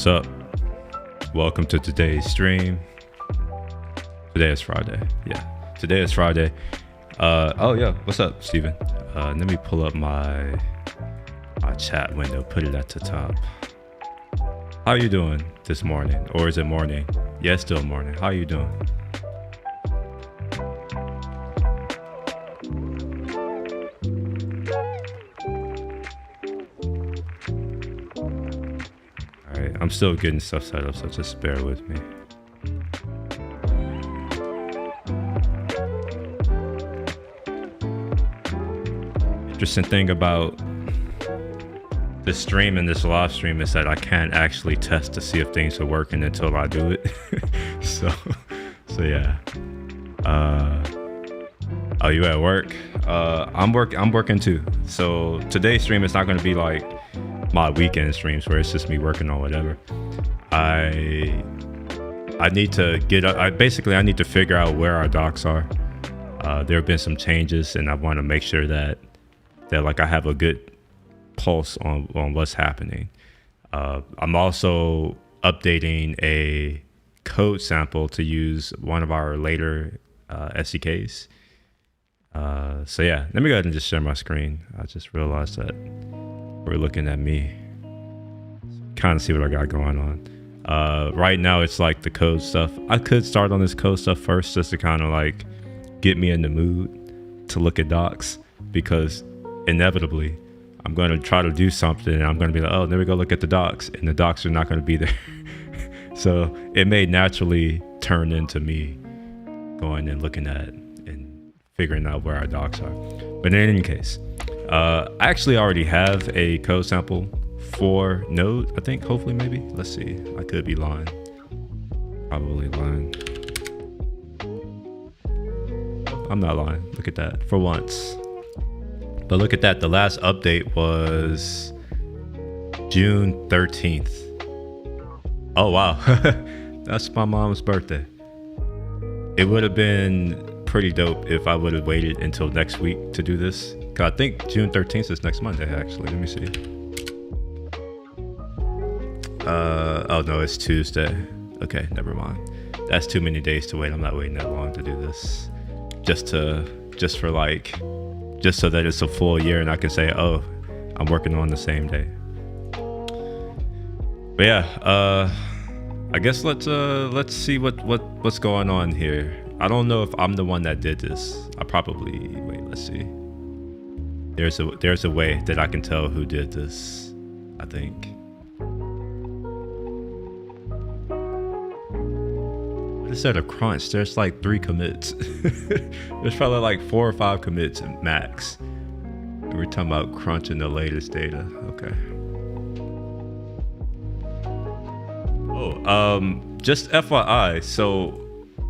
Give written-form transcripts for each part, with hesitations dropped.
What's up? Welcome to today's stream. Today is Friday. Yeah, today is Friday. Oh yeah, what's up, Steven? Let me pull up my chat window, put it at the top. How you doing this morning? Or is it morning? Yeah, it's still morning. How you doing? Alright, I'm still getting stuff set up, so just bear with me. Interesting thing about this stream and this live stream is that I can't actually test to see if things are working until I do it. so yeah. Oh, you at work? I'm working too. So today's stream is not going to be like my weekend streams where it's just me working on whatever. I need to I need to figure out where our docs are. There have been some changes, and I want to make sure that like I have a good pulse on what's happening. I'm also updating a code sample to use one of our later SDKs. So yeah, let me go ahead and just share my screen. I just realized that we're looking at me. Kind of see what I got going on. Right now it's like the code stuff. I could start on this code stuff first just to kind of like get me in the mood to look at docs, because inevitably I'm going to try to do something and I'm going to be like, oh, there we go, look at the docs, and the docs are not going to be there. So it may naturally turn into me going and looking at and figuring out where our docs are. But in any case, I actually already have a code sample for Node, I think, hopefully, maybe. Let's see, I could be lying. Probably lying. I'm not lying, look at that, for once. But look at that, the last update was June 13th. Oh wow, that's my mom's birthday. It would have been pretty dope if I would have waited until next week to do this. Cause I think June 13th is next Monday, actually. Let me see. Oh no, it's Tuesday. Okay, never mind. That's too many days to wait. I'm not waiting that long to do this. Just so that it's a full year and I can say, oh, I'm working on the same day. But yeah, I guess let's see what's going on here. I don't know if I'm the one that did this. Wait, let's see. There's a way that I can tell who did this, I think. Instead of crunch, there's like 3 commits. There's probably like 4 or 5 commits max. We're talking about crunching the latest data. Okay. Oh, just FYI, so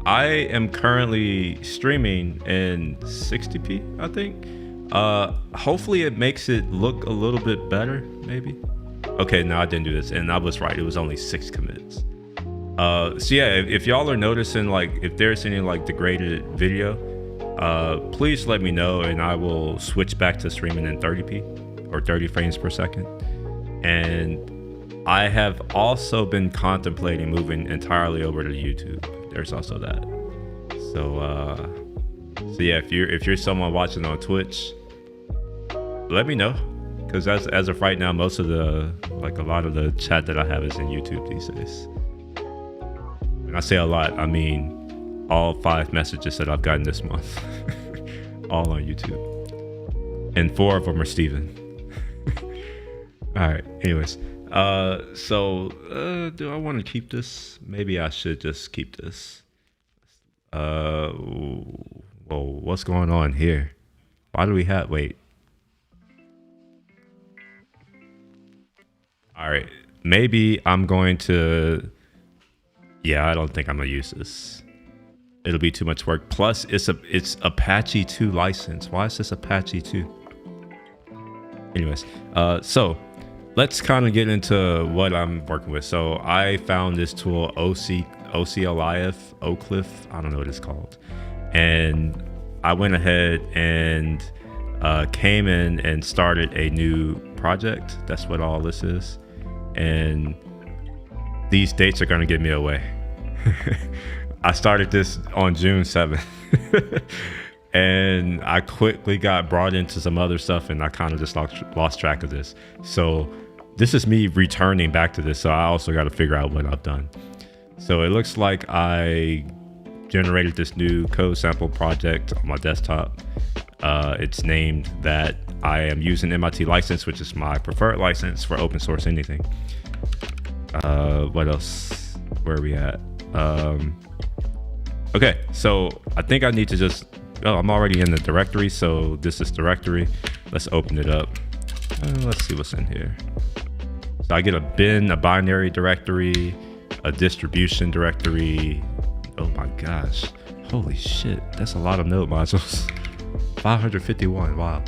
I am currently streaming in 60p, I think. Hopefully it makes it look a little bit better, maybe. Okay, no, I didn't do this, and I was right. It was only 6 commits. So yeah, if y'all are noticing, like, if there's any like degraded video, please let me know and I will switch back to streaming in 30p or 30 frames per second. And I have also been contemplating moving entirely over to YouTube. There's also that. So yeah, if you're someone watching on Twitch, let me know, because as of right now, most of a lot of the chat that I have is in YouTube these days. I say a lot, I mean all 5 messages that I've gotten this month. All on YouTube. And 4 of them are Steven. Alright, anyways. Do I want to keep this? Maybe I should just keep this. Whoa, what's going on here? Why do we have, wait. Alright, maybe I'm going to, yeah, I don't think I'm gonna use this. It'll be too much work. Plus, it's Apache 2 license. Why is this Apache 2? Anyways, so let's kind of get into what I'm working with. So I found this tool, OCLIF, I don't know what it's called. And I went ahead and came in and started a new project. That's what all this is. And these dates are gonna get me away. I started this on June 7th. And I quickly got brought into some other stuff, and I kind of just lost track of this. So this is me returning back to this. So I also got to figure out what I've done. So it looks like I generated this new code sample project on my desktop. It's named that. I am using MIT license, which is my preferred license for open source anything. What else? Where are we at? Okay, so I think I need to just, I'm already in the directory. So this is directory. Let's open it up. Let's see what's in here. So I get a bin, a binary directory, a distribution directory. Oh my gosh. Holy shit. That's a lot of node modules. 551. Wow.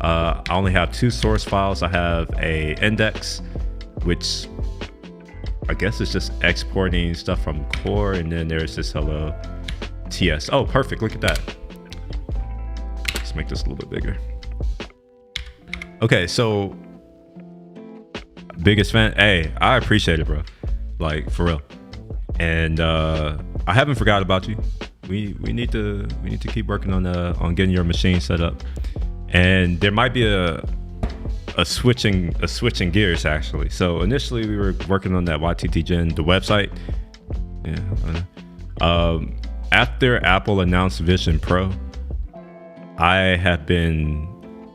I only have 2 source files. I have a index, which I guess is just exporting stuff from core. And then there's this hello TS. Oh, perfect. Look at that. Let's make this a little bit bigger. Okay, so biggest fan. Hey, I appreciate it, bro. Like, for real. And I haven't forgot about you. We need to keep working on getting your machine set up. And there might be a switching gears actually. So initially we were working on that YTT Gen, the website. Yeah. After Apple announced Vision Pro, I have been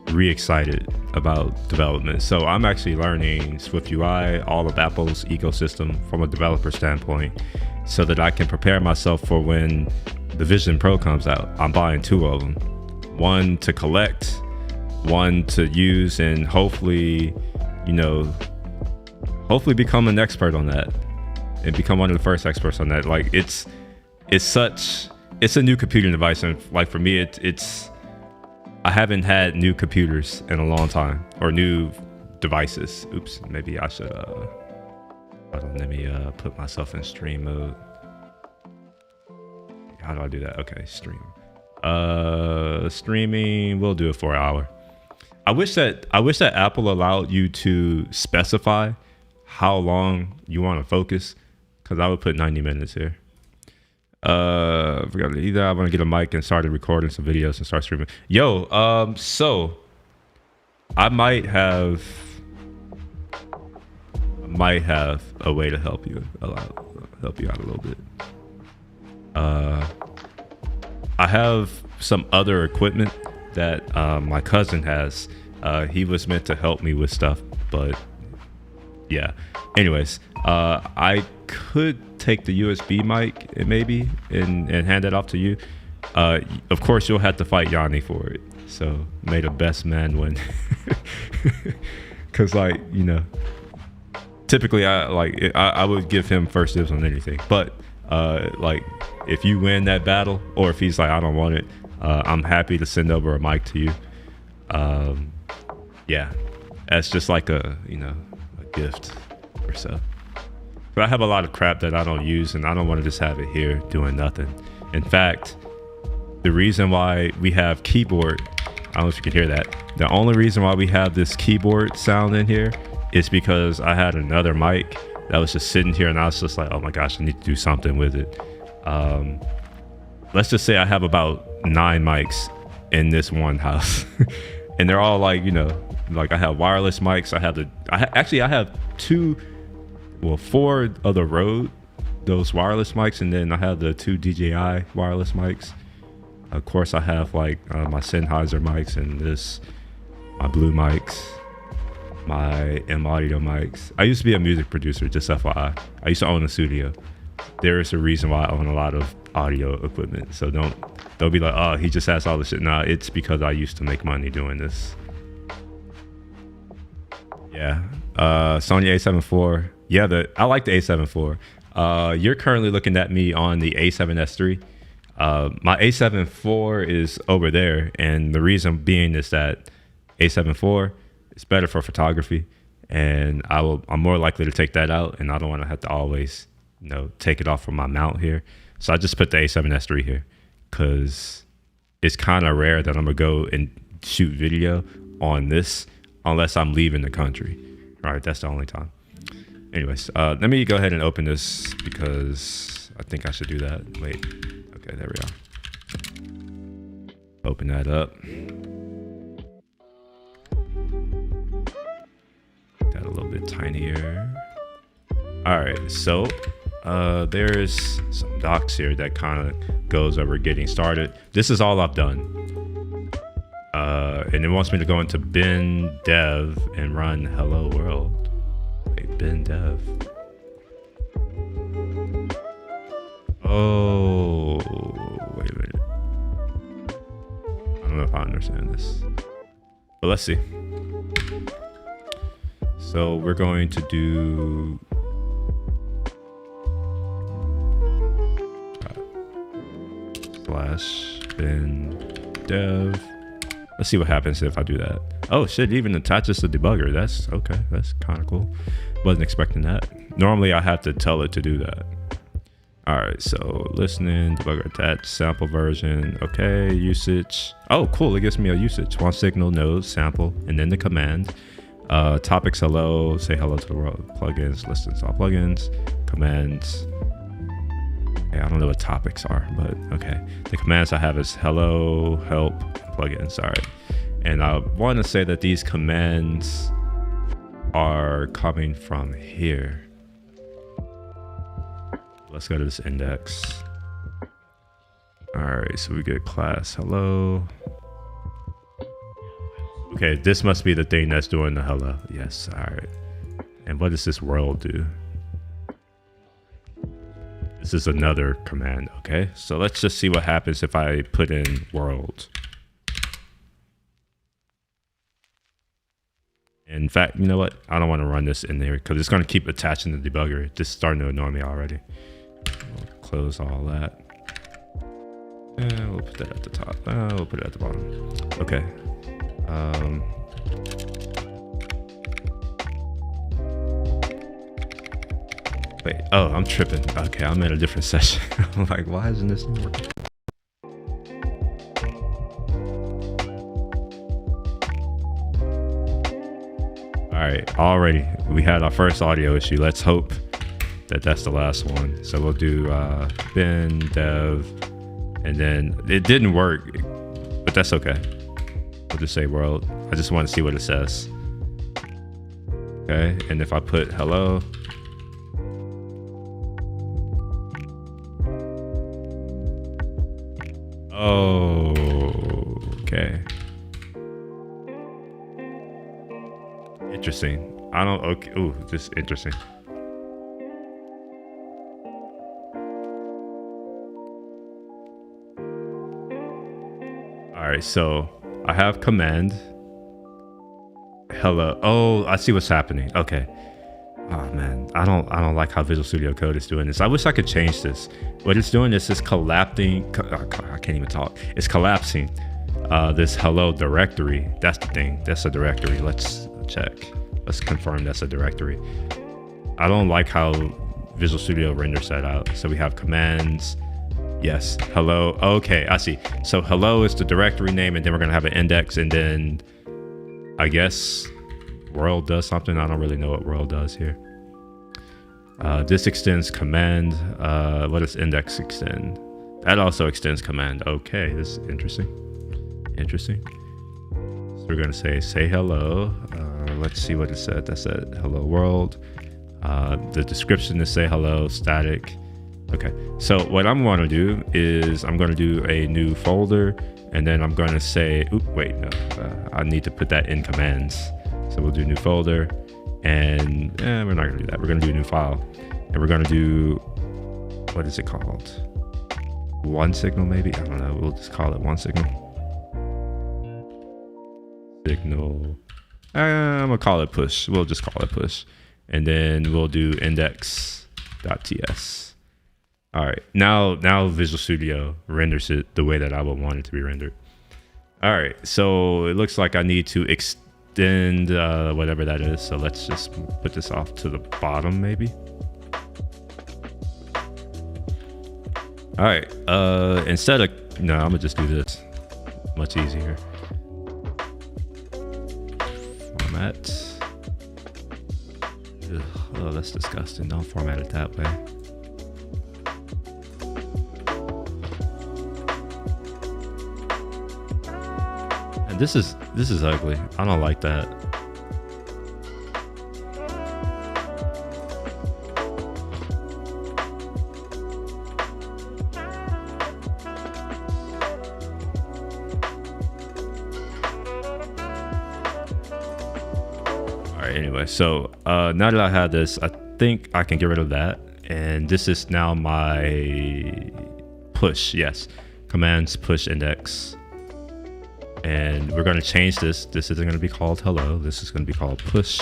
re-excited about development. So I'm actually learning Swift UI, all of Apple's ecosystem from a developer standpoint, so that I can prepare myself for when the Vision Pro comes out. I'm buying 2 of them. One to collect, one to use, and hopefully become an expert on that and become one of the first experts on that. Like it's a new computing device, and like for me it's I haven't had new computers in a long time, or new devices. Oops, maybe I should hold on, let me put myself in stream mode. How do I do that? Okay, stream. Streaming, we'll do it for an hour. I wish that Apple allowed you to specify how long you want to focus, because I would put 90 minutes here. Forgot either I want to get a mic and start recording some videos and start streaming. Yo, so I might have a way to help you out a little bit. I have some other equipment that my cousin has. He was meant to help me with stuff, but yeah. Anyways, I could take the USB mic and hand it off to you. Of course, you'll have to fight Yanni for it. So may the best man win. Because typically I would give him first dibs on anything. But if you win that battle, or if he's like, I don't want it, I'm happy to send over a mic to you. Yeah, that's just like a gift or so. But I have a lot of crap that I don't use, and I don't want to just have it here doing nothing. In fact, the reason why we have keyboard, I don't know if you can hear that. The only reason why we have this keyboard sound in here is because I had another mic that was just sitting here, and I was just like, oh my gosh, I need to do something with it. Let's just say I have about 9 mics in this one house. And they're all like I have wireless mics. I have 4 of the Rode, those wireless mics, and then I have the 2 DJI wireless mics. Of course, I have my Sennheiser mics, and my Blue mics, my M Audio mics. I used to be a music producer, just FYI. I used to own a studio. There is a reason why I own a lot of audio equipment. So don't be like, oh, he just has all this shit. Nah, it's because I used to make money doing this. Yeah, Sony A7 IV. Yeah, I like the A7 IV. You're currently looking at me on the A7S III. My A7 IV is over there, and the reason being is that A7 IV is better for photography, and I'm more likely to take that out, and I don't want to have to always take it off from my mount here. So I just put the A7S III here, because it's kind of rare that I'm gonna go and shoot video on this unless I'm leaving the country. All right, that's the only time. Anyways, let me go ahead and open this because I think I should do that. Wait. Okay, there we are. Open that up. That a little bit tinier. All right, so there's some docs here that kind of goes over getting started. This is all I've done. And it wants me to go into bin dev and run hello world. Wait, bin dev. Oh, wait a minute. I don't know if I understand this, but let's see. So we're going to do slash bin dev. Let's see what happens if I do that. Oh shit, even attaches the debugger. That's okay. That's kind of cool. Wasn't expecting that. Normally I have to tell it to do that. All right, so listening, debugger attached, sample version. Okay, usage. Oh, cool. It gives me a usage. One signal, node, sample, and then the command. Topics, hello, say hello to the world. Plugins, listens all plugins. Commands. Okay, I don't know what topics are, but okay. The commands I have is hello, help, plugins. All right. And I want to say that these commands are coming from here. Let's go to this index. All right, so we get class hello. Okay, this must be the thing that's doing the hello. Yes, all right. And what does this world do? This is another command, okay? So let's just see what happens if I put in world. In fact, you know what? I don't want to run this in there because it's going to keep attaching the debugger. This is starting to annoy me already. We'll close all that. And we'll put that at the top. We'll put it at the bottom. Okay. Wait. Oh, I'm tripping. Okay, I'm in a different session. I'm like, why isn't this working? All right, already we had our first audio issue. Let's hope that that's the last one. So we'll do bin dev, and then it didn't work, but that's okay. We'll just say world. I just want to see what it says. Okay, and if I put hello. Oh, okay. Interesting. I don't, okay. Ooh, this is interesting. All right, so I have command. Hello. Oh, I see what's happening. Okay. Oh man, I don't like how Visual Studio Code is doing this. I wish I could change this. What it's doing is it's collapsing. I can't even talk. It's collapsing this hello directory. That's the thing. That's a directory. Let's check. Let's confirm that's a directory. I don't like how Visual Studio renders that out. So we have commands. Yes, hello. Okay, I see. So hello is the directory name, and then we're gonna have an index, and then I guess world does something. I don't really know what world does here. This extends command. What does index extend? That also extends command. Okay, this is interesting. Interesting. So we're gonna say hello. Let's see what it said. That said hello world. The description is say hello static. Okay, so what I'm going to do is I'm going to do a new folder, and then I'm going to say, oop, wait, no, I need to put that in commands. So we'll do new folder, and we're not going to do that. We're going to do a new file, and we're going to do, what is it called? One signal maybe? I don't know. We'll just call it one signal. Signal. I'm going to call it push. We'll just call it push. And then we'll do index.ts. All right, now Visual Studio renders it the way that I would want it to be rendered. All right, so it looks like I need to extend whatever that is. So let's just put this off to the bottom maybe. All right, instead of, no, I'm gonna just do this. Much easier. Format. Ugh, oh, that's disgusting. Don't format it that way. And this is ugly. I don't like that. Anyway, so now that I have this, I think I can get rid of that. And this is now my push. Yes, commands push index. And we're going to change this. This isn't going to be called hello. This is going to be called push.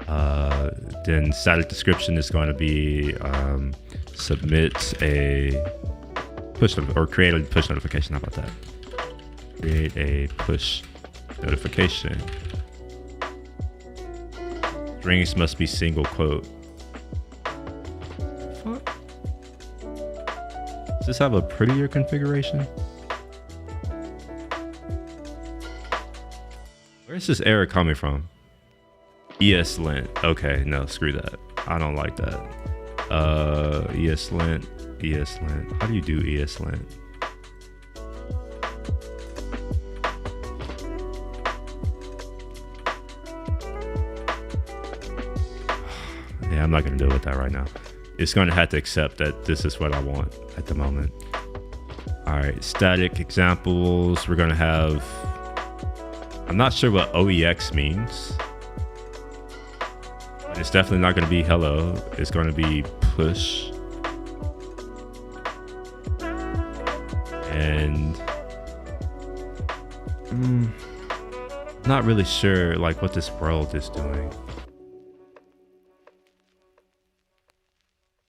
Then static description is going to be submit a push or create a push notification. How about that? Create a push notification. Strings must be single quote. Fuck. Does this have a prettier configuration? Where's this error coming from? ESLint. Okay, no, screw that. I don't like that. ESLint. How do you do ESLint? Yeah, I'm not going to deal with that right now. It's going to have to accept that this is what I want at the moment. All right, static examples. We're going to have, I'm not sure what OEX means. It's definitely not going to be hello. It's going to be push. And not really sure like what this world is doing.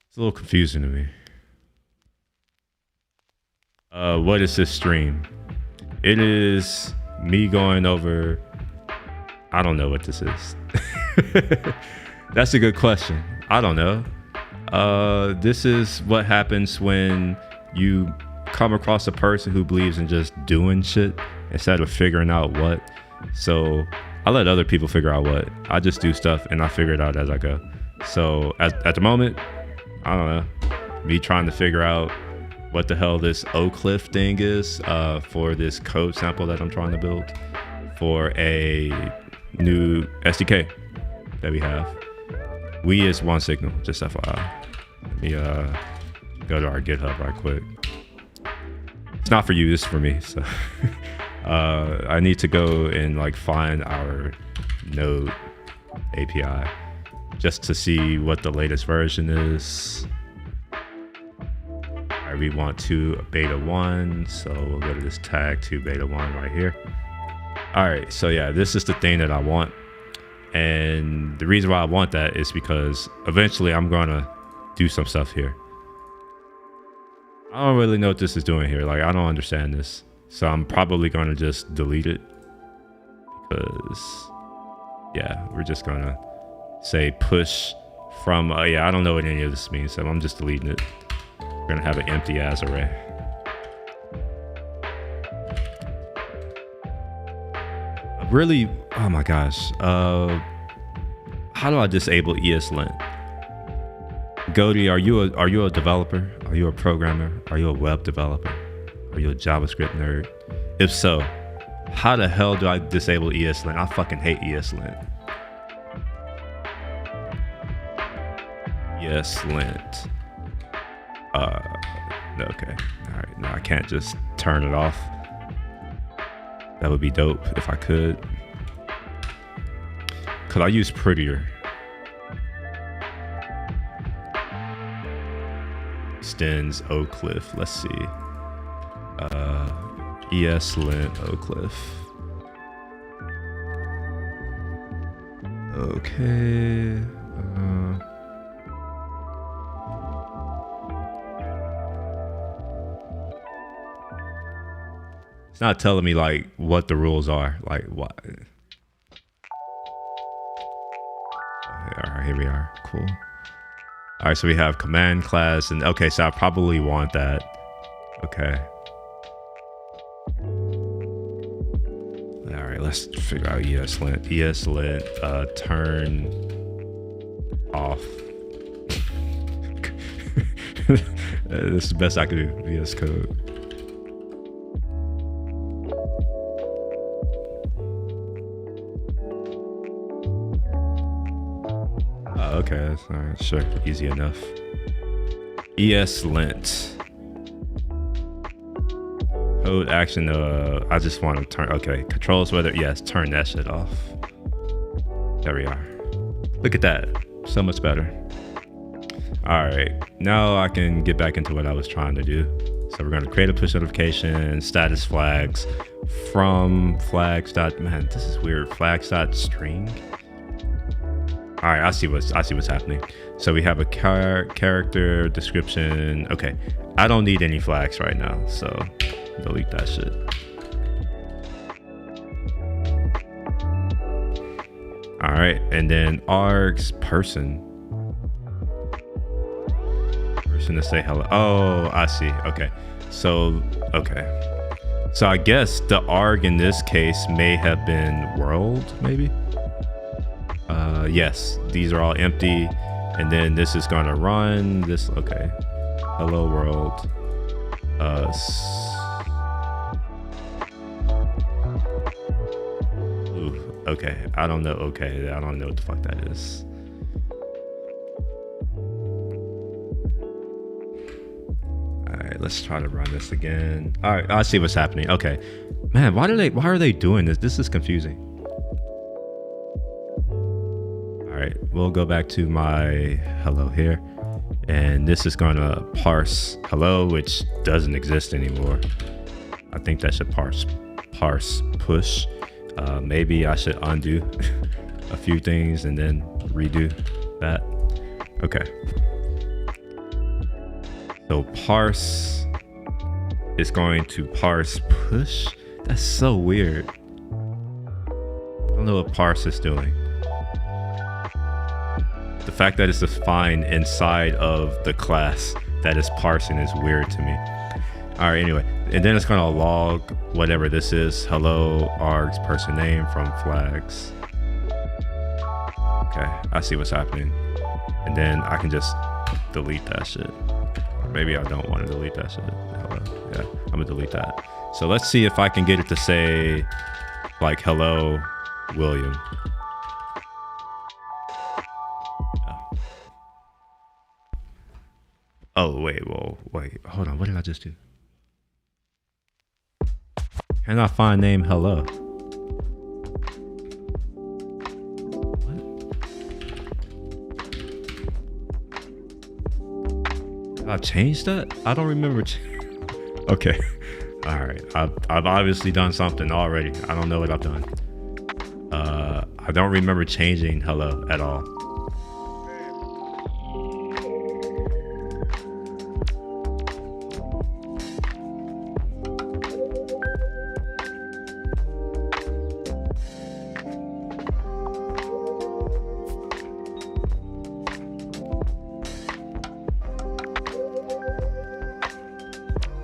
It's a little confusing to me. What is this stream? It is me going over, I don't know what this is. That's a good question. I don't know. This is what happens when you come across a person who believes in just doing shit instead of figuring out what. So I let other people figure out what. I just do stuff and I figure it out as I go. So at the moment, I don't know, me trying to figure out what the hell this Oak Cliff thing is for this code sample that I'm trying to build for a new SDK that we have. We is one signal, just FYI. Let me go to our GitHub right quick. It's not for you, this is for me. So I need to go and like find our Node API just to see what the latest version is. All right, we want to beta 1, so we'll go to this tag to beta 1 right here. All right, so yeah, this is the thing that I want. And the reason why I want that is because eventually I'm gonna do some stuff here. I don't really know what this is doing here. Like, I don't understand this. So I'm probably gonna just delete it because yeah, we're just gonna say push from, yeah, I don't know what any of this means. So I'm just deleting it. We're gonna have an empty as array. Really, oh my gosh. How do I disable ESLint? Goldie, are you a developer? Are you a programmer? Are you a web developer? Are you a JavaScript nerd? If so, how the hell do I disable ESLint? I fucking hate ESLint. ESLint. Okay. All right. No, I can't just turn it off. That would be dope if I could. Could I use prettier? Extends Oak Cliff. Let's see. ESLint Oak Cliff. Okay. It's not telling me like what the rules are. Like what? All right, here we are. Cool. All right, so we have command class and okay, so I probably want that. Okay. All right, let's figure out ESLint. ESLint turn off. This is the best I could do. VS Code. Okay, that's all right. Sure, easy enough. ESLint. Code action. I just want to turn. Okay, controls whether yes, turn that shit off. There we are. Look at that. So much better. All right, now I can get back into what I was trying to do. So we're going to create a push notification, status flags from flags. Man, this is weird. Flags.string. All right, I see what's happening. So we have a character description. Okay, I don't need any flags right now, so delete that shit. All right, and then args person to say hello. Oh, I see. Okay, so I guess the arg in this case may have been world, maybe. Yes, these are all empty, and then this is gonna run this. Okay, hello world. Ooh, okay, I don't know. Okay, I don't know what the fuck that is. All right, let's try to run this again. All right, I see what's happening. Okay, man, why are they doing this? This is confusing. All right, we'll go back to my hello here, and this is gonna parse hello, which doesn't exist anymore. I think that should parse push. Maybe I should undo a few things and then redo that. Okay. So parse is going to parse push. That's so weird. I don't know what parse is doing. The fact that it's defined inside of the class that is parsing is weird to me. All right, anyway, and then it's gonna log whatever this is. Hello, args person name from flags. Okay, I see what's happening. And then I can just delete that shit. Maybe I don't want to delete that shit. Hello. Yeah, I'm gonna delete that. So let's see if I can get it to say like, hello, William. Oh, wait, hold on. What did I just do? Can I find name hello? What? Did I change that? I don't remember. Okay. All right. I've obviously done something already. I don't know what I've done. I don't remember changing hello at all.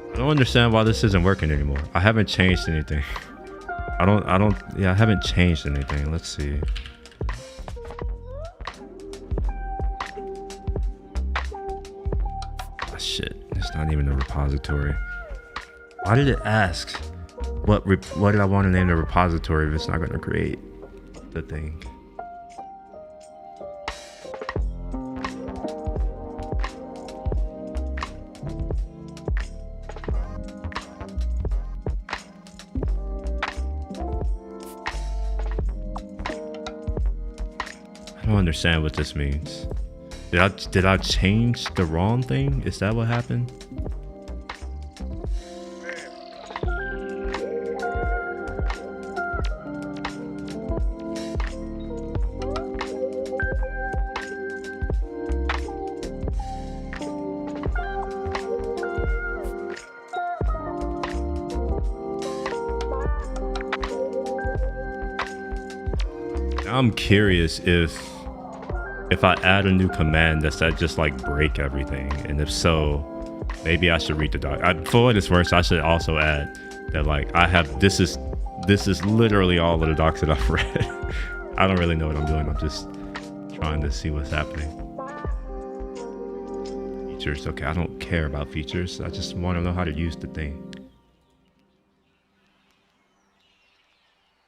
I don't understand why this isn't working anymore. I haven't changed anything. I haven't changed anything. Let's see. Oh, shit, it's not even a repository. Why did it ask what did I want to name the repository if it's not going to create the thing? I don't understand what this means. Did I change the wrong thing? Is that what happened? I'm curious if I add a new command, does that just like break everything? And if so, maybe I should read the doc. For what it's worth, I should also add that like this is literally all of the docs that I've read. I don't really know what I'm doing. I'm just trying to see what's happening. Features. Okay, I don't care about features. I just want to know how to use the thing.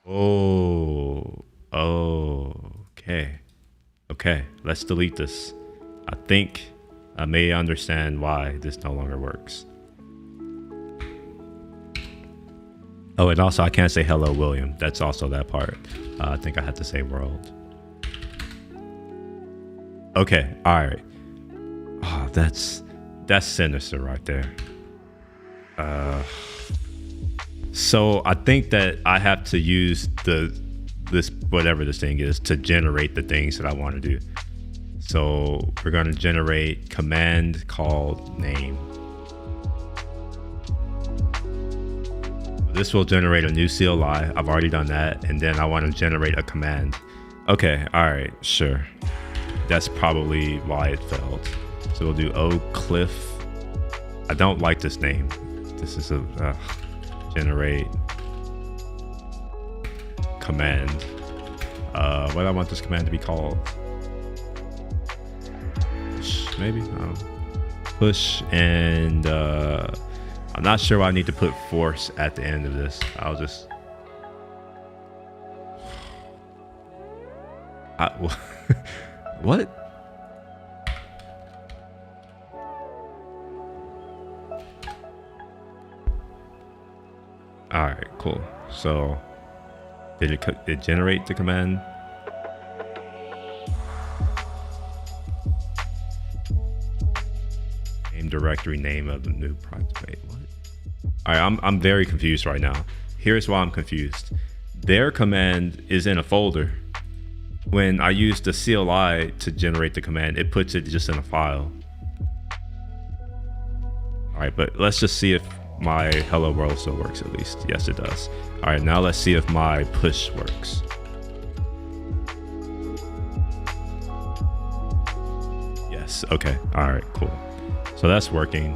Oh, okay. Okay, let's delete this. I think I may understand why this no longer works. Oh, and also I can't say hello, William. That's also that part. I think I had to say world. Okay, all right. Oh, that's sinister right there. So I think that I have to use this whatever this thing is to generate the things that I want to do. So we're going to generate command called name. This will generate a new CLI. I've already done that. And then I want to generate a command. Okay, all right, sure. That's probably why it failed. So we'll do Cliff. I don't like this name. This is a generate command. What do I want this command to be called? Push, maybe? Push, and I'm not sure why I need to put force at the end of this. I'll just... What? All right, cool. So did it generate the command? Name directory name of the new project. Wait, what? All right, I'm very confused right now. Here's why I'm confused. Their command is in a folder. When I use the CLI to generate the command, it puts it just in a file. All right, but let's just see if my hello world still works at least. Yes, it does. All right, now let's see if my push works. Yes, okay. All right, cool. So that's working.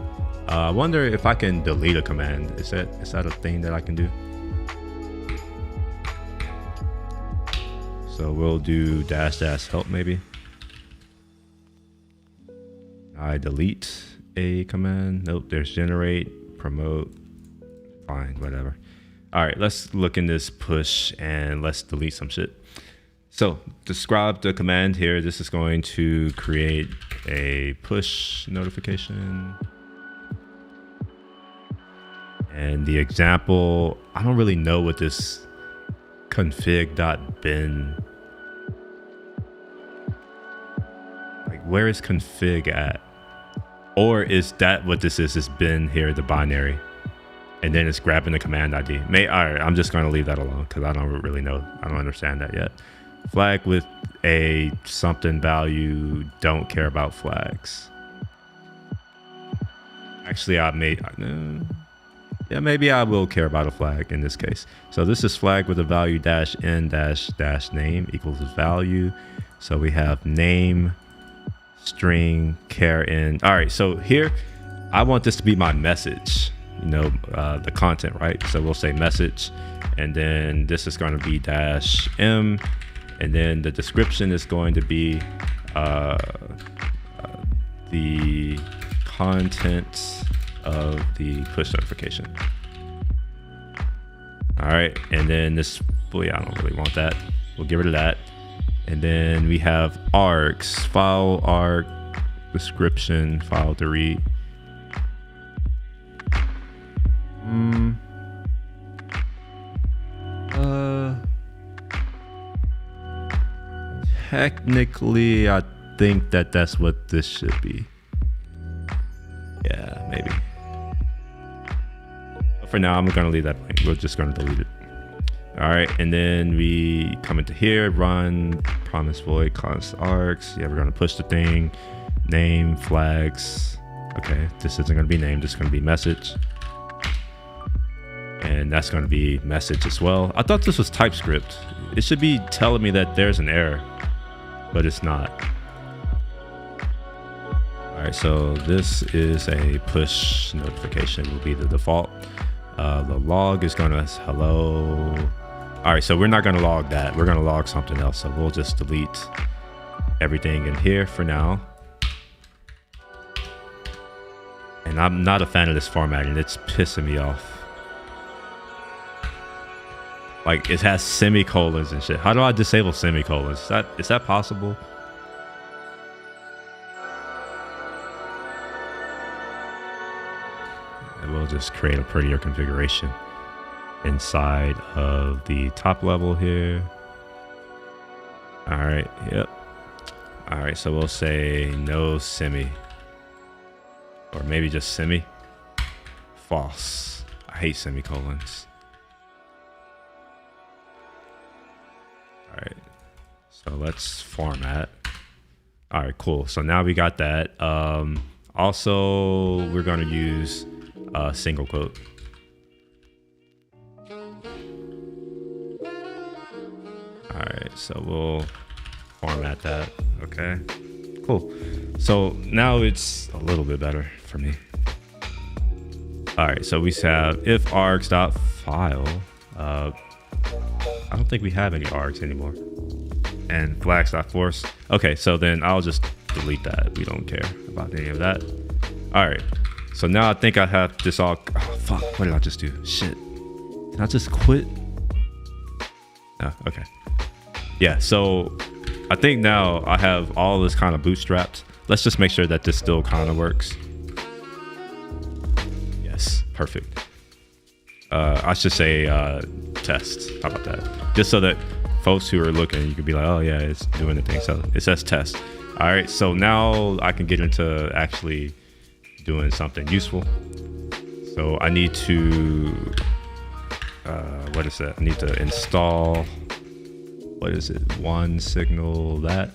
I wonder if I can delete a command. Is that a thing that I can do? So we'll do -- help maybe. I delete a command. Nope, there's generate, promote, fine, whatever. All right, let's look in this push and let's delete some shit. So describe the command here. This is going to create a push notification. And the example, I don't really know what this config.bin, like where is config at? Or is that what this is bin here, the binary, and then it's grabbing the command ID? All right, I'm just going to leave that alone because I don't really know. I don't understand that yet. Flag with a something value, don't care about flags. Actually, yeah, maybe I will care about a flag in this case. So this is flag with a value -n -name equals value. So we have name, string, char in. All right, so here I want this to be my message, you know, the content, right? So we'll say message, and then this is going to be -m, and then the description is going to be the content of the push notification. All right, and then this, well, yeah, I don't really want that. We'll get rid of that. And then we have args, file arg, description, file to read. Technically, I think that's what this should be. Yeah, maybe. But for now, I'm gonna leave that blank. We're just gonna delete it. All right, and then we come into here, run, promise void, const args. Yeah, we're gonna push the thing, name, flags. Okay, this isn't gonna be name, this is gonna be message. And that's gonna be message as well. I thought this was TypeScript. It should be telling me that there's an error, but it's not. All right, so this is a push notification, will be the default. The log is gonna hello. All right, so we're not gonna log that. We're gonna log something else. So we'll just delete everything in here for now. And I'm not a fan of this formatting. It's pissing me off. Like, it has semicolons and shit. How do I disable semicolons? Is that possible? And we'll just create a prettier configuration inside of the top level here. All right, yep. All right, so we'll say no semi. Or maybe just semi. False. I hate semicolons. All right, so let's format. All right, cool. So now we got that. Also, we're gonna use a single quote. All right, so we'll format that. Okay, cool. So now it's a little bit better for me. All right, so we have if args.file. I don't think we have any args anymore. And flags.force. Okay, so then I'll just delete that. We don't care about any of that. All right, so now I think I have this all. Oh, fuck, what did I just do? Shit, did I just quit? Oh, okay. Yeah, so I think now I have all this kind of bootstrapped. Let's just make sure that this still kind of works. Yes, perfect. I should say test. How about that? Just so that folks who are looking, you could be like, oh yeah, it's doing the thing. So it says test. All right, so now I can get into actually doing something useful. So I need to, what is that? I need to install, what is it? One signal that.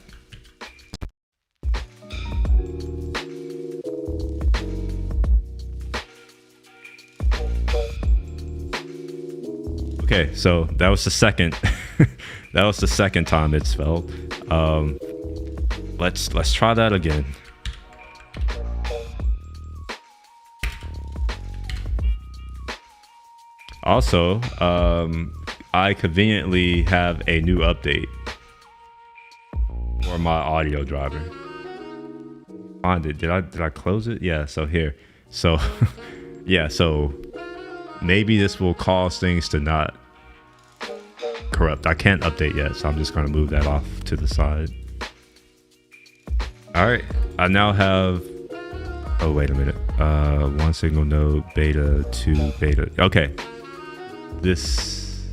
Okay, so that was the second. That was the second time it's failed. Let's try that again. Also, I conveniently have a new update for my audio driver. Find it. Did I close it? Yeah. So here. So yeah. So maybe this will cause things to not corrupt. I can't update yet, so I'm just going to move that off to the side. All right, I now have, oh wait a minute, one signal node, beta, two beta. Okay, this,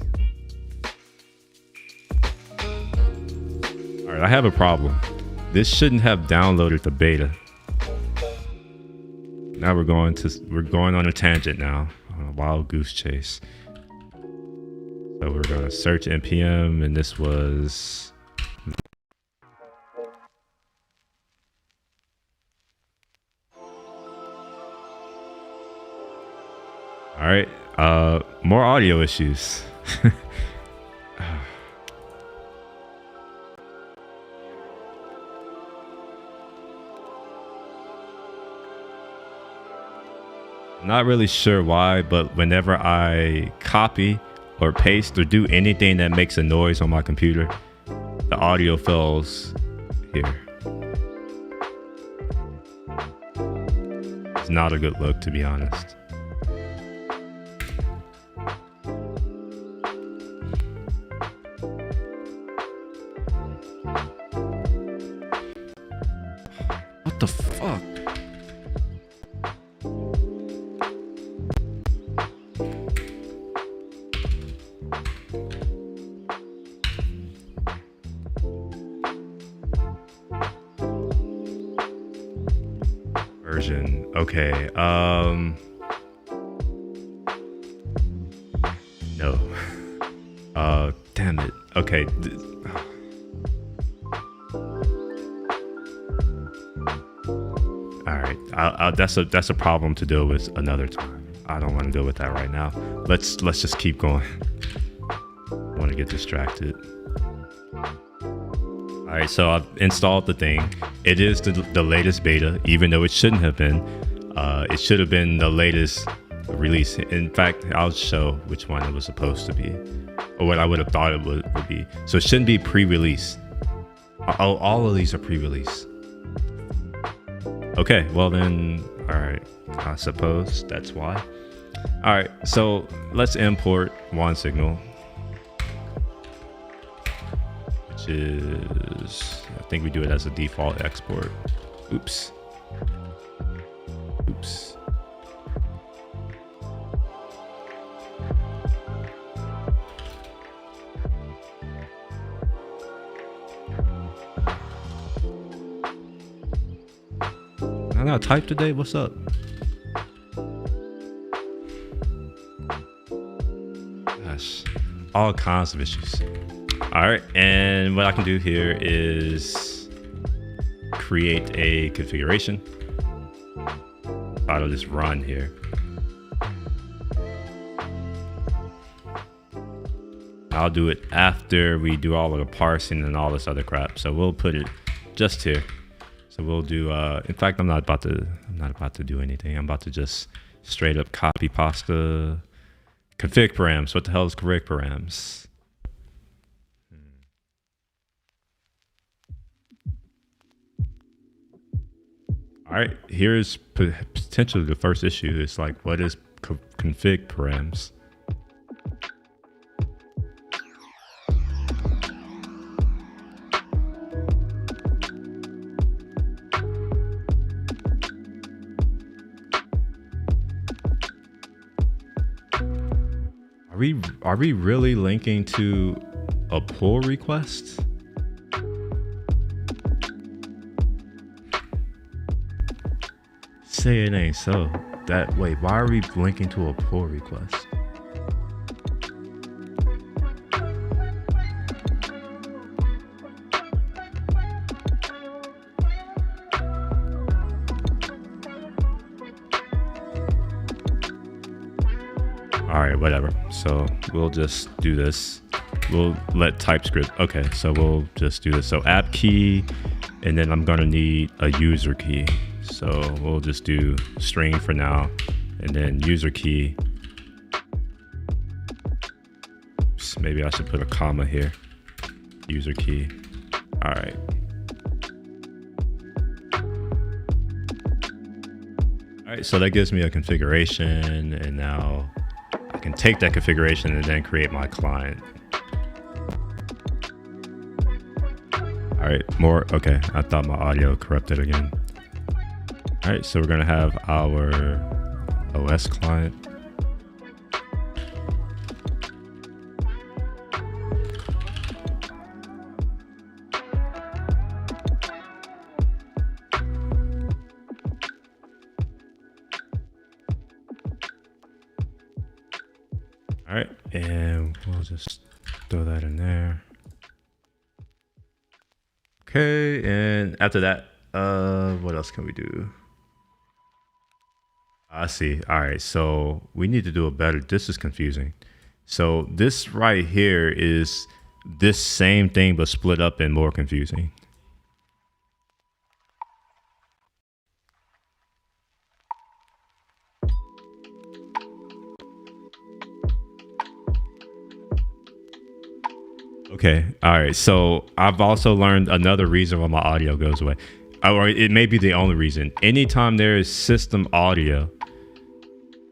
all right, I have a problem. This shouldn't have downloaded the beta. Now we're going on a tangent now, on a wild goose chase. So we're gonna search npm, and this was, all right, more audio issues. Not really sure why, but whenever I copy or paste or do anything that makes a noise on my computer, the audio fails here. It's not a good look, to be honest. What the fuck? Version. Okay. No. Damn it. Okay. All right. That's a problem to deal with another time. I don't want to deal with that right now. Let's just keep going. I want to get distracted. All right, so I've installed the thing. It is the latest beta, even though it shouldn't have been. It should have been the latest release. In fact, I'll show which one it was supposed to be, or what I would have thought it would be. So it shouldn't be pre-release. Oh, all of these are pre-release. Okay, well then, all right. I suppose that's why. All right, so let's import one signal, which is, I think we do it as a default export. Oops. Oops. I got type today. What's up? Gosh, all kinds of issues. All right, and what I can do here is create a configuration. I'll just run here. I'll do it after we do all of the parsing and all this other crap. So we'll put it just here. So we'll do, in fact, I'm not about to do anything. I'm about to just straight up copy pasta config params. What the hell is config params? All right, here's potentially the first issue. It's like, what is config params? Are we really linking to a pull request? Say it ain't so. Wait, why are we linking to a pull request? All right, whatever. So we'll just do this. We'll let TypeScript. Okay, so we'll just do this. So app key, and then I'm gonna need a user key. So we'll just do string for now, and then user key. Oops, maybe I should put a comma here. User key. All right. All right, so that gives me a configuration, and now I can take that configuration and then create my client. All right, more, okay. I thought my audio corrupted again. All right, so we're gonna have our OS client. All right, and we'll just throw that in there. Okay, and after that, what else can we do? I see. All right, so we need to do a better, this is confusing. So this right here is this same thing, but split up and more confusing. Okay, all right, so I've also learned another reason why my audio goes away. Or it may be the only reason. Anytime there is system audio,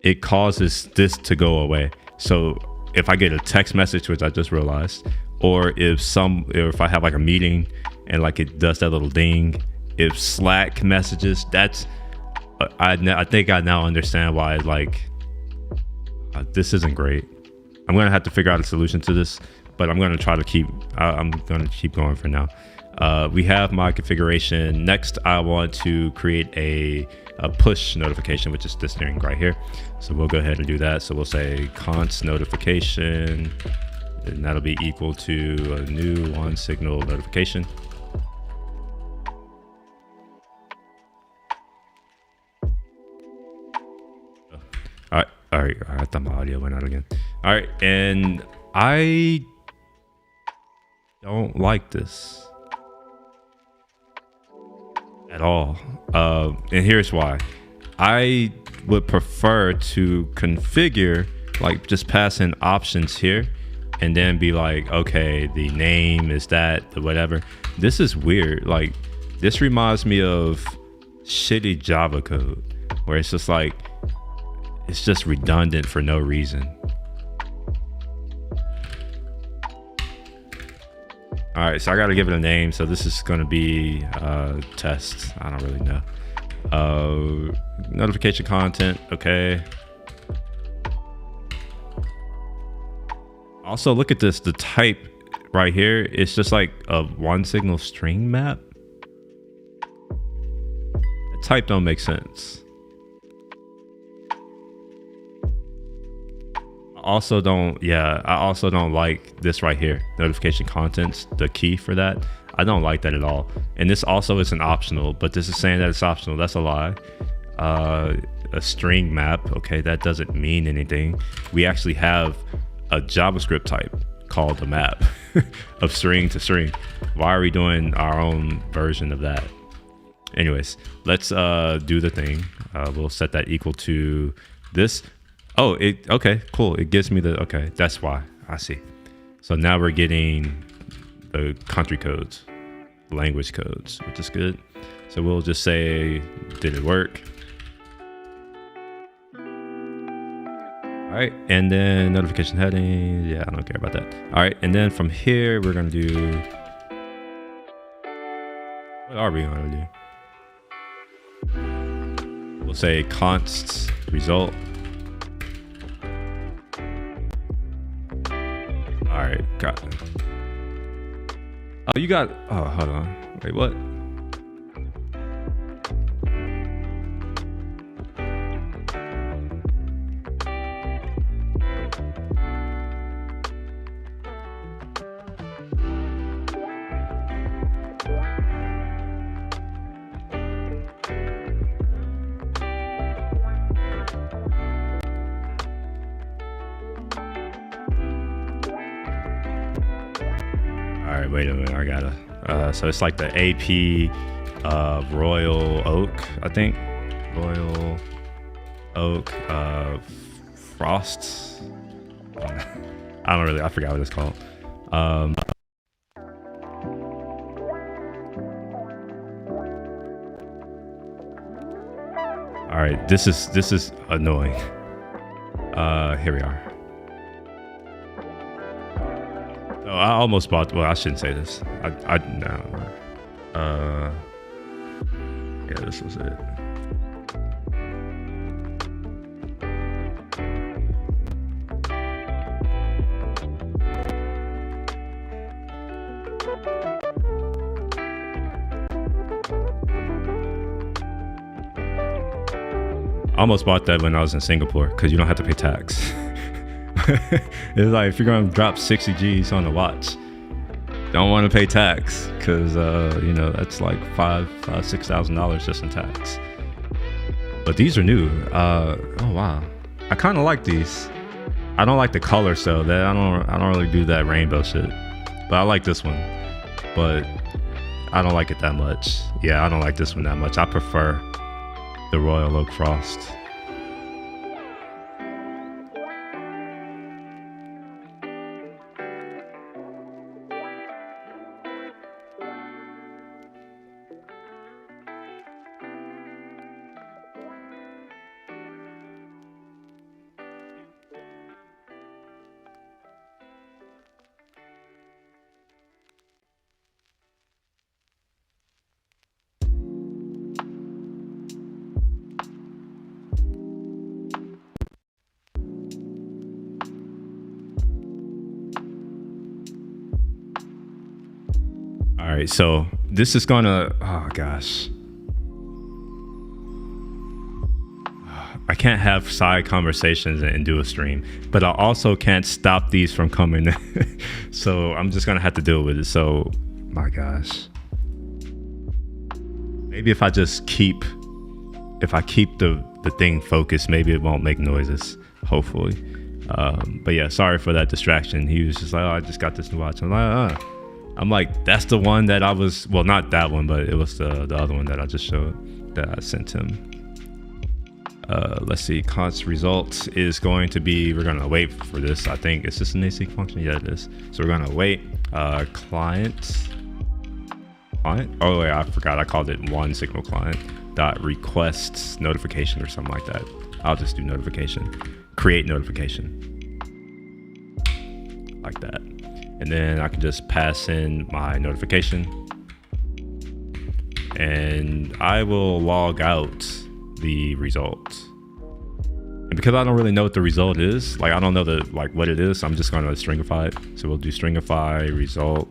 it causes this to go away. So if I get a text message, which I just realized, or if I have like a meeting and like it does that little ding, if Slack messages, that's, I think I now understand why, like, this isn't great. I'm gonna have to figure out a solution to this, but I'm gonna try to keep, I'm gonna keep going for now. We have my configuration. Next, I want to create a push notification, which is this thing right here. So we'll go ahead and do that. So we'll say const notification, and that'll be equal to a new one signal notification. All right. I thought my audio went out again. All right, and I don't like this at all. And here's why. I would prefer to configure, like just pass in options here, and then be like, okay, the name is that, the whatever. This is weird. Like, this reminds me of shitty Java code where it's just like, it's just redundant for no reason. All right, so I got to give it a name. So this is going to be test. I don't really know. Notification content. Okay. Also, look at this. The type right here, it's just like a one signal string map. The type don't make sense. I also don't like this right here, notification contents, the key for that. I don't like that at all. And this also isn't optional, but this is saying that it's optional. That's a lie. A string map, okay, that doesn't mean anything. We actually have a JavaScript type called a map of string to string. Why are we doing our own version of that? Anyways, let's do the thing. We'll set that equal to this. Oh, okay, cool. It gives me the, okay, that's why. I see. So now we're getting the country codes, language codes, which is good. So we'll just say, did it work? All right, and then notification heading. Yeah, I don't care about that. All right, and then from here, we're gonna do, what are we gonna do? We'll say const result. All right, got it. Oh, you got, oh, hold on. Wait, what? All right, wait a minute, I gotta, so it's like the AP Royal Oak, I think. Royal Oak Frost. I don't really, I forgot what it's called. All right, this is annoying. Here we are. Oh, I almost bought, well, I shouldn't say this. No. Yeah, this was it. I almost bought that when I was in Singapore because you don't have to pay tax. It's like, if you're gonna drop 60 G's on a watch, don't want to pay tax because you know, that's like $6,000 just in tax. But these are new. Oh wow, I kind of like these. I don't like the color, so that I don't really do that rainbow shit. But I like this one. But I don't like it that much. Yeah, I don't like this one that much. I prefer the Royal Oak Frost. All right, so this is gonna, oh gosh. I can't have side conversations and do a stream, but I also can't stop these from coming. So I'm just gonna have to deal with it. So, my gosh. Maybe if I keep the thing focused, maybe it won't make noises, hopefully. But yeah, sorry for that distraction. He was just like, oh, I just got this new watch. I'm like, that's the one that I was, well, not that one, but it was the other one that I just showed, that I sent him. Let's see, const results is going to be, we're gonna wait for this. I think, is this an async function? Yeah, it is. So we're gonna wait, client. Oh wait, I forgot, I called it one signal client dot requests notification or something like that. I'll just do notification, create notification, like that. And then I can just pass in my notification and I will log out the result. And because I don't really know what the result is, like I don't know what it is, I'm just going to stringify it. So we'll do stringify result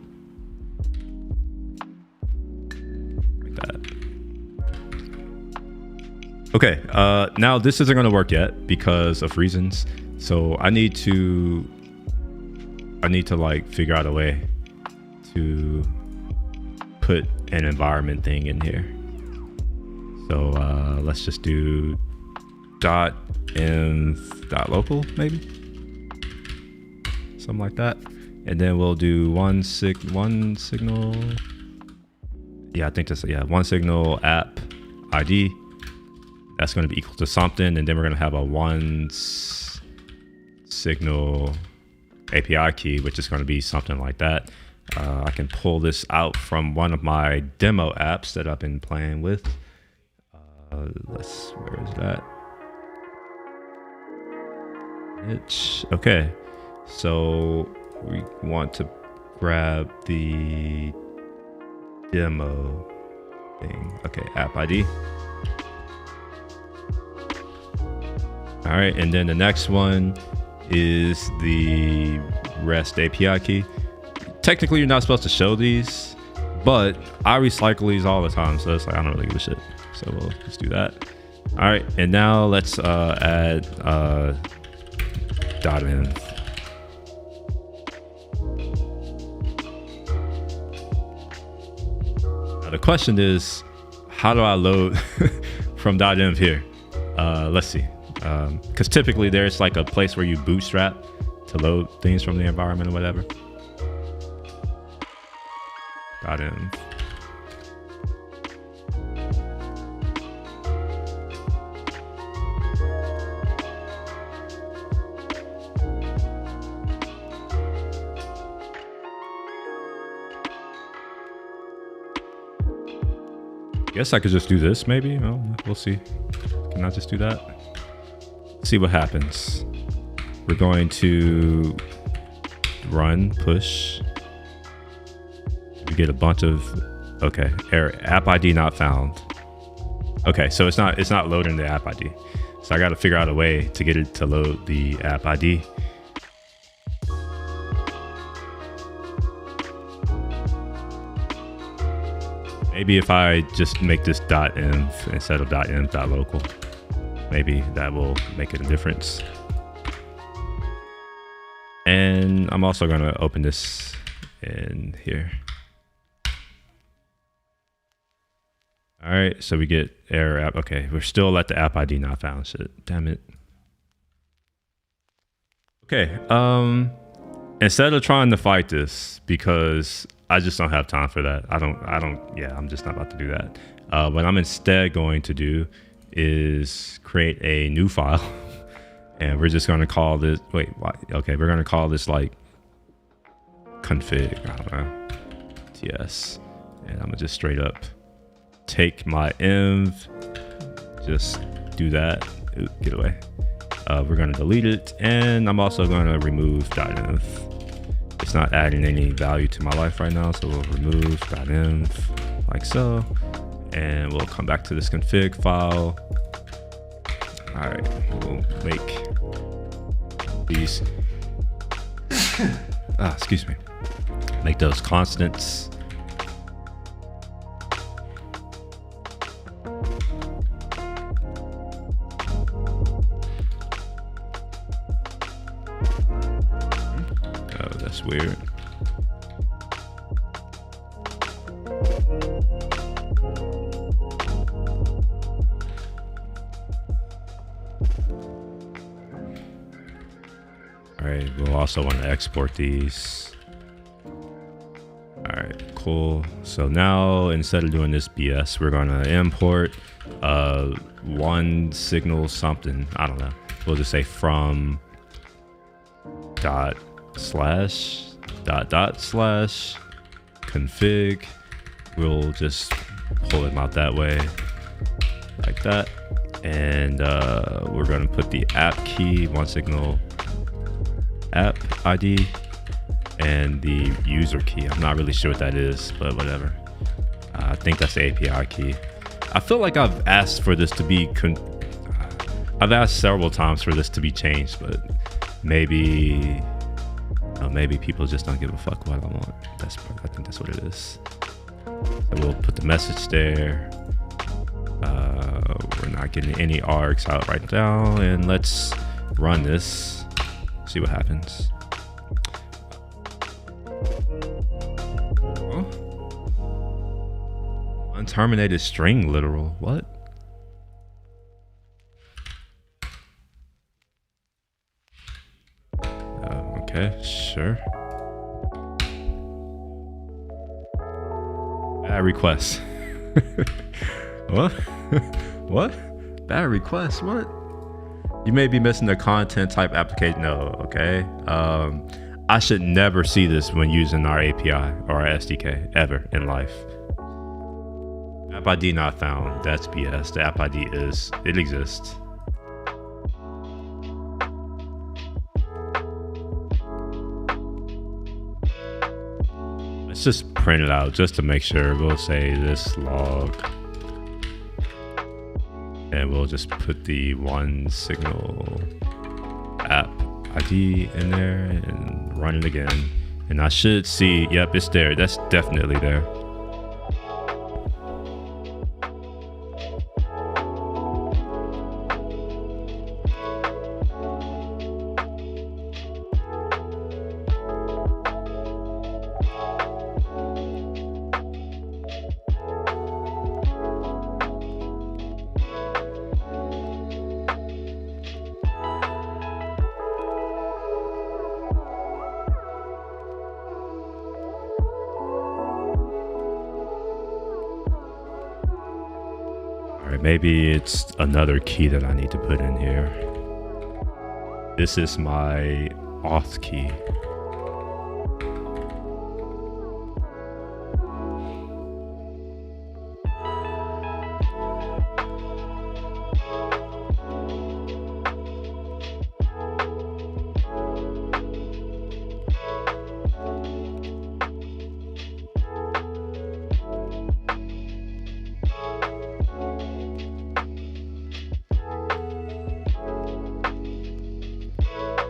like that. Okay, now this isn't going to work yet because of reasons. So I need to like figure out a way to put an environment thing in here. So let's just do .env.local maybe, something like that, and then we'll do one signal. Yeah, I think that's, yeah, one signal app ID. That's going to be equal to something, and then we're going to have a one signal API key, which is going to be something like that. I can pull this out from one of my demo apps that I've been playing with. Where is that? Okay, so we want to grab the demo thing. Okay, app ID. All right, and then the next one is the REST API key. Technically, you're not supposed to show these, but I recycle these all the time, so it's like I don't really give a shit. So we'll just do that. All right, and now let's add .env. Now the question is, how do I load from .env here? Let's see, because typically there's like a place where you bootstrap to load things from the environment or whatever. .env. Guess I could just do this maybe. Well, we'll see. Can I just do that? See what happens. We're going to run push. We get a bunch of, okay, error, app ID not found. Okay, so it's not loading the app ID. So I got to figure out a way to get it to load the app ID. Maybe if I just make this .env instead of .env.local, maybe that will make it a difference. And I'm also going to open this in here. All right, so we get error app. Okay, we're still at the app ID not found. Shit, damn it. Okay, instead of trying to fight this, because I just don't have time for that. Yeah, I'm just not about to do that. What I'm instead going to do is create a new file. And we're just going to call this, wait, why? Okay, we're going to call this like config, I don't know, TS. And I'm going to just straight up take my env, just do that. Ooh, get away. We're going to delete it. And I'm also going to remove .env. It's not adding any value to my life right now, so we'll remove .env like so, and we'll come back to this config file. All right, we'll make these, excuse me, make those constants. That's weird. All right, we'll also want to export these. All right, cool. So now instead of doing this BS, we're going to import one signal something. I don't know. We'll just say from dot slash dot dot slash config. We'll just pull him out that way, like that. And we're gonna put the app key, one signal app ID, and the user key. I'm not really sure what that is, but whatever. I think that's the API key. I feel like I've asked for this to be, I've asked several times for this to be changed, but maybe, maybe people just don't give a fuck what I want. I think that's what it is. So we'll put the message there. We're not getting any args out right now, and let's run this, see what happens. Huh? Unterminated string literal, what? Okay, sure. Bad request. What? What? Bad request, what? You may be missing the content type application. No, okay. I should never see this when using our API or our SDK ever in life. App ID not found. That's BS. The app ID it exists. Let's just print it out just to make sure. We'll say this log, and we'll just put the one signal app ID in there and run it again. And I should see, yep, it's there. That's definitely there. Maybe it's another key that I need to put in here. This is my auth key.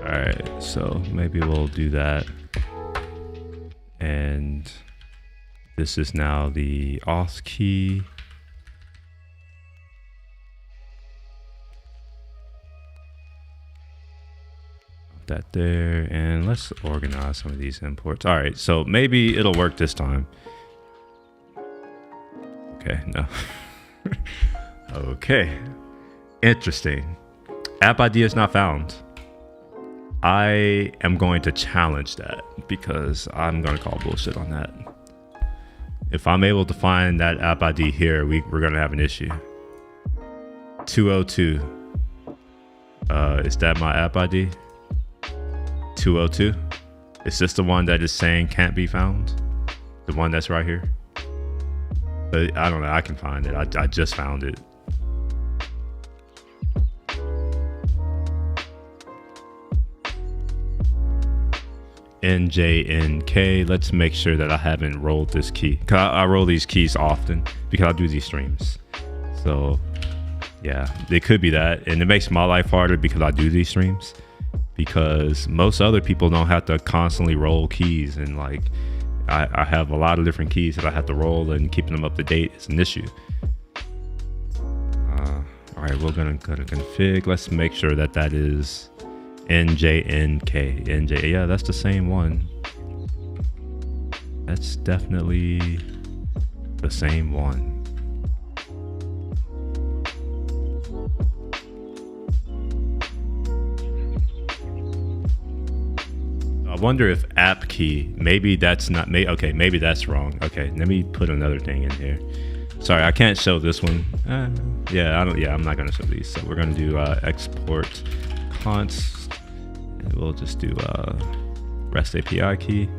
Alright, so maybe we'll do that. And this is now the auth key. That there, and let's organize some of these imports. Alright, so maybe it'll work this time. Okay, no. Okay, interesting. App ID is not found. I am going to challenge that because I'm going to call bullshit on that. If I'm able to find that app ID here, we're going to have an issue. 202. Is that my app ID? 202? Is this the one that is saying can't be found? The one that's right here? But I don't know. I can find it. I just found it. NJNK. Let's make sure that I haven't rolled this key. Cause I roll these keys often because I do these streams. So yeah, it could be that. And it makes my life harder because I do these streams, because most other people don't have to constantly roll keys. And like, I have a lot of different keys that I have to roll, and keeping them up to date is an issue. All right, we're gonna go to config. Let's make sure that that is NJNK. NJ, yeah, that's the same one. That's definitely the same one. I wonder if app key, maybe that's not, okay, maybe that's wrong. Okay, let me put another thing in here. Sorry, I can't show this one. Yeah, I'm not gonna show these. So we're gonna do export const, and we'll just do REST API key.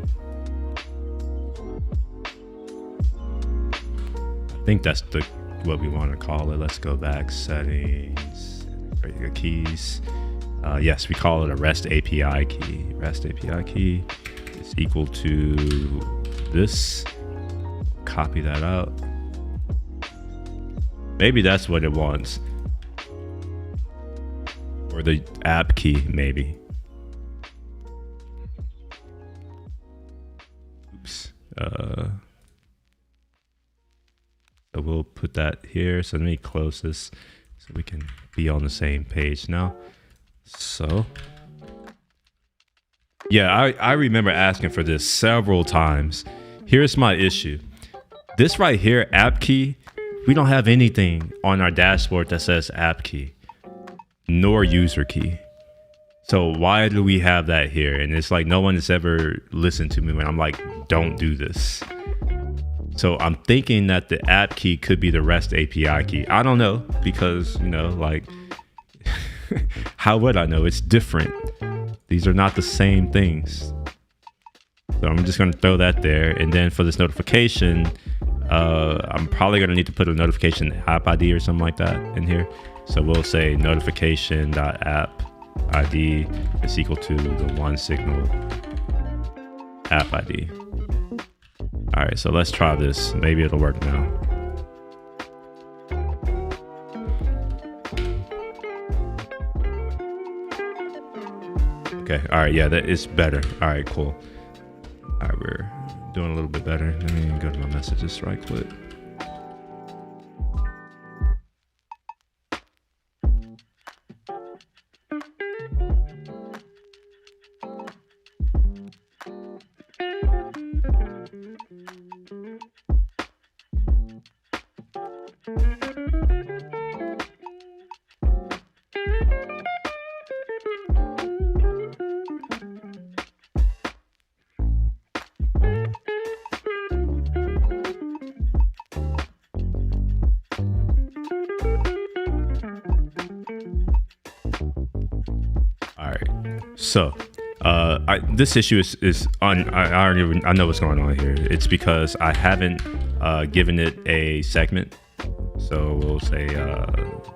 I think that's what we want to call it. Let's go back, settings, keys. Yes, we call it a REST API key. REST API key is equal to this. Copy that out. Maybe that's what it wants. Or the app key, maybe. Oops. So we'll put that here. So let me close this so we can be on the same page now. So yeah, I remember asking for this several times. Here's my issue. This right here, app key, we don't have anything on our dashboard that says app key nor user key. So why do we have that here? And it's like no one has ever listened to me when I'm like, don't do this. So I'm thinking that the app key could be the REST API key. I don't know, because, you know, like, how would I know? It's different. These are not the same things. So I'm just going to throw that there. And then for this notification, I'm probably going to need to put a notification app ID or something like that in here. So we'll say notification.app ID is equal to the one signal app ID. All right, so let's try this. Maybe it'll work now. Okay, all right, yeah, that is better. All right, cool. All right, we're doing a little bit better. Let me go to my messages right quick. So this issue is on. I know what's going on here. It's because I haven't given it a segment. So we'll say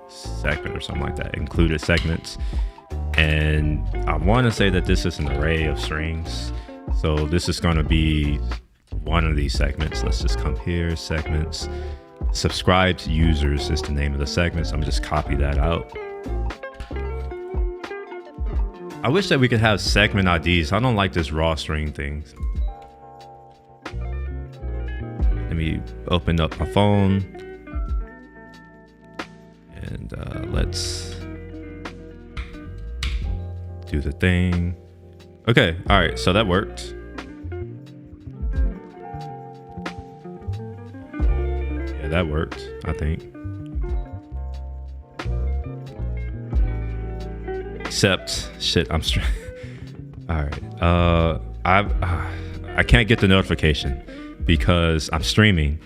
segment or something like that. Included segments. And I want to say that this is an array of strings. So this is going to be one of these segments. Let's just come here, segments. Subscribed users is the name of the segments. I'm just copy that out. I wish that we could have segment IDs. I don't like this raw string thing. Let me open up my phone and let's do the thing. Okay, all right, so that worked. Yeah, that worked, I think. Except shit, I'm all right. I can't get the notification because I'm streaming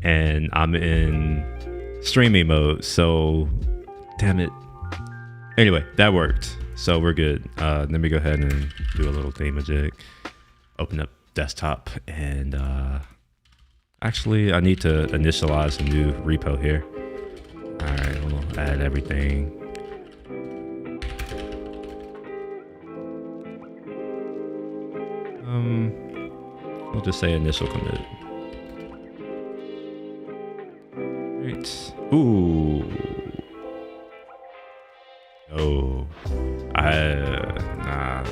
and I'm in streaming mode. So damn it. Anyway, that worked. So we're good. Let me go ahead and do a little thingamajig. Open up desktop and actually I need to initialize a new repo here. All right, we'll add everything. We'll just say initial commit. Right. Ooh. Oh. Nah.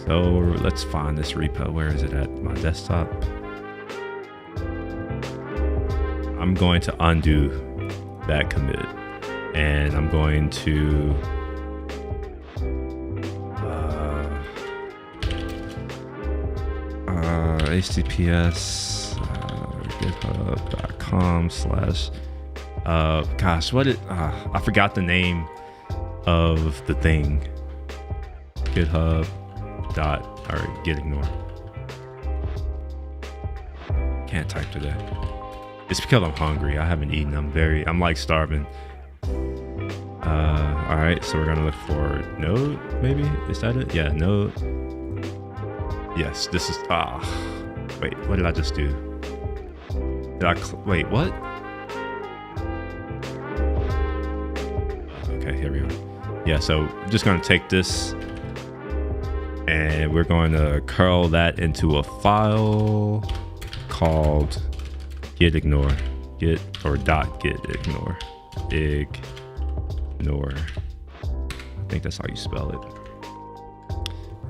So let's find this repo. Where is it at? My desktop. I'm going to undo that commit, and I'm going to https github.com/ gosh, what it I forgot the name of the thing. GitHub or git ignore. Can't type today. It's because I'm hungry. I haven't eaten. I'm like starving. All right, so we're gonna look for node, maybe? Is that it? Yeah, node. Yes, this is, wait, what did I just do? Wait, what? Okay, here we are. Yeah, so I'm just gonna take this and we're going to curl that into a file called git.ignore. Git or .git.ignore. Ignore. I think that's how you spell it.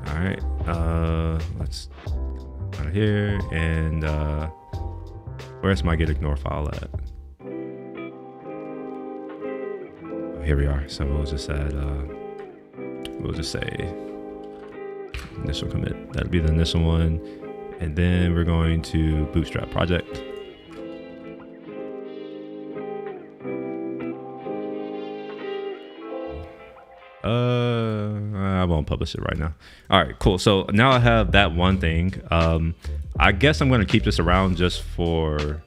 All right, let's out of here and where's my git.ignore file at? Here we are. So we'll just add, we'll just say initial commit. That'll be the initial one. And then we're going to bootstrap project. I won't publish it right now. All right, cool. So now I have that one thing. I guess I'm going to keep this around just for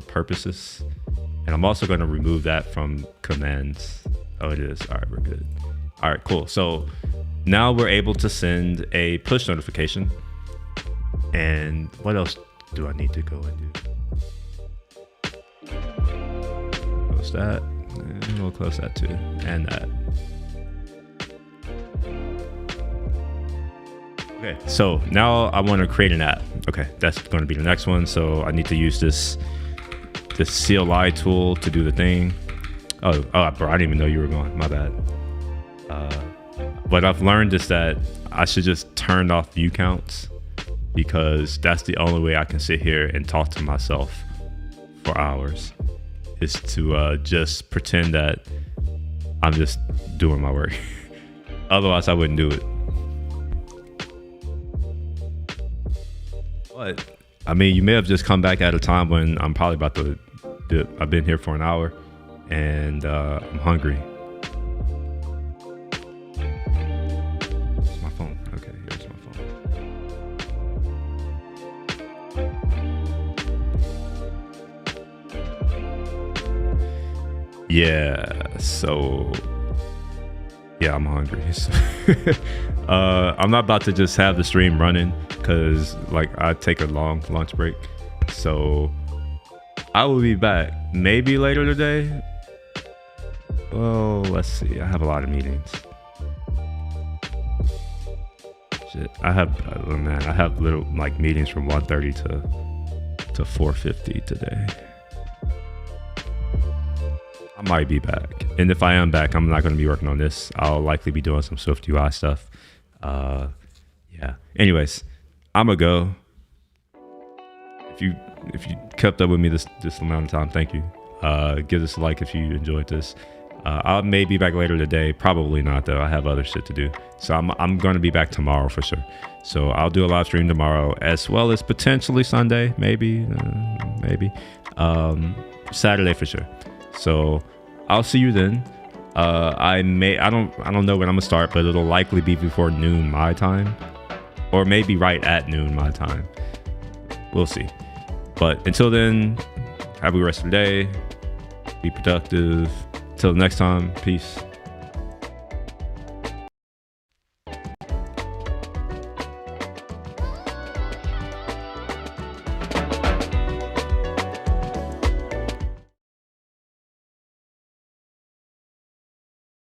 purposes. And I'm also going to remove that from commands. Oh, it is. All right, we're good. All right, cool. So now we're able to send a push notification. And what else do I need to go and do? Close that. And we'll close that too. And that. Okay, so now I want to create an app. Okay, that's going to be the next one. So I need to use this CLI tool to do the thing. Oh, bro, I didn't even know you were going. My bad. What I've learned is that I should just turn off view counts because that's the only way I can sit here and talk to myself for hours, is to just pretend that I'm just doing my work. Otherwise, I wouldn't do it. But I mean, you may have just come back at a time when I'm probably about to dip. I've been here for an hour and I'm hungry. It's my phone. Okay, here's my phone. Yeah, so yeah, I'm hungry. So I'm not about to just have the stream running because like I take a long lunch break. So I will be back maybe later today. Well, let's see. I have a lot of meetings. Shit, I have little like meetings from 1:30 to 4:50 today. I might be back, and if I am back, I'm not going to be working on this. I'll likely be doing some Swift UI stuff. Yeah. Anyways, I'm gonna go. If you kept up with me this amount of time, thank you. Give this a like if you enjoyed this. I may be back later today. Probably not though. I have other shit to do. So I'm going to be back tomorrow for sure. So I'll do a live stream tomorrow as well as potentially Sunday, maybe Saturday for sure. So I'll see you then. I don't know when I'm gonna start, but it'll likely be before noon my time, or maybe right at noon my time. We'll see. But until then, have a good rest of the day. Be productive. Till next time, peace.